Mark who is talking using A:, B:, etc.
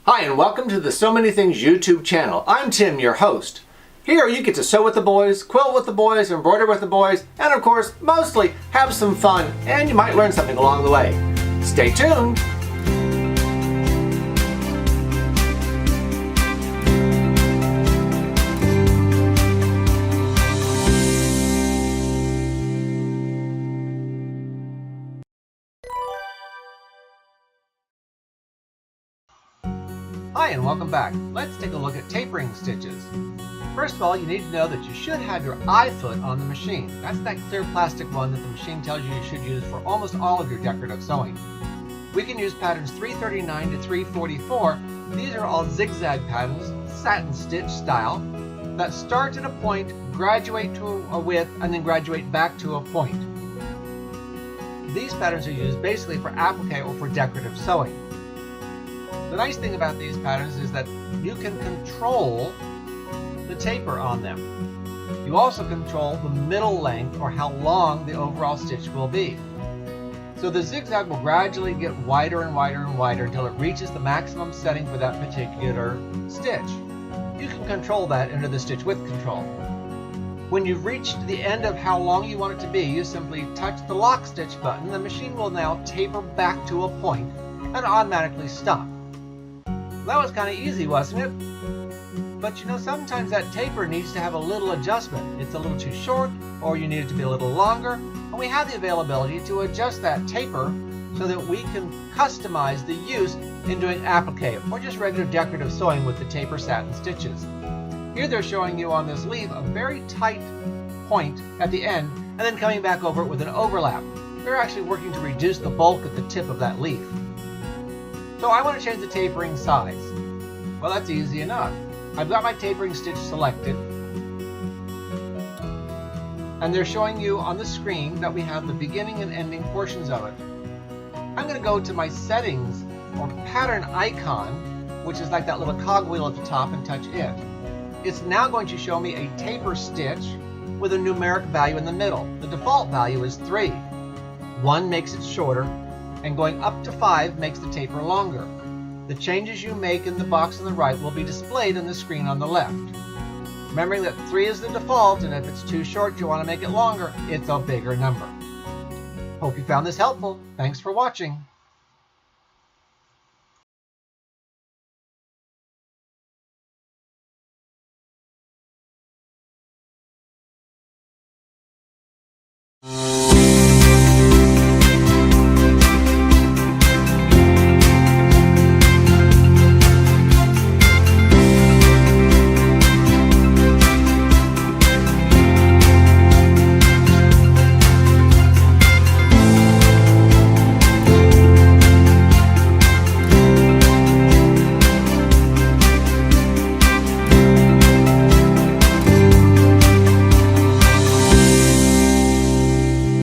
A: Hi and welcome to the So Many Things YouTube channel. I'm Tim, your host. Here you get to sew with the boys, quilt with the boys, embroider with the boys, and of course, mostly have some fun, and you might learn something along the way. Stay tuned! Hi and welcome back. Let's take a look at tapering stitches. First of all, you need to know that you should have your eye foot on the machine. That's that clear plastic one that the machine tells you should use for almost all of your decorative sewing. We can use patterns 339 to 344. These are all zigzag patterns, satin stitch style, that start at a point, graduate to a width, and then graduate back to a point. These patterns are used basically for applique or for decorative sewing. The nice thing about these patterns is that you can control the taper on them. You also control the middle length, or how long the overall stitch will be. So the zigzag will gradually get wider and wider and wider until it reaches the maximum setting for that particular stitch. You can control that under the stitch width control. When you've reached the end of how long you want it to be, you simply touch the lock stitch button. The machine will now taper back to a point and automatically stop. That was kind of easy, wasn't it? But you know, sometimes that taper needs to have a little adjustment. It's a little too short, or you need it to be a little longer, and we have the availability to adjust that taper so that we can customize the use in doing applique or just regular decorative sewing with the taper satin stitches. Here they're showing you on this leaf a very tight point at the end and then coming back over it with an overlap. They're actually working to reduce the bulk at the tip of that leaf. So I want to change the tapering size. Well, that's easy enough. I've got my tapering stitch selected, and they're showing you on the screen that we have the beginning and ending portions of it. I'm going to go to my settings or pattern icon, which is like that little cogwheel at the top, and touch it. It's now going to show me a taper stitch with a numeric value in the middle. The default value is 3. 1 makes it shorter, and going up to 5 makes the taper longer. The changes you make in the box on the right will be displayed on the screen on the left. Remembering that 3 is the default, and if it's too short, you want to make it longer, it's a bigger number. Hope you found this helpful. Thanks for watching.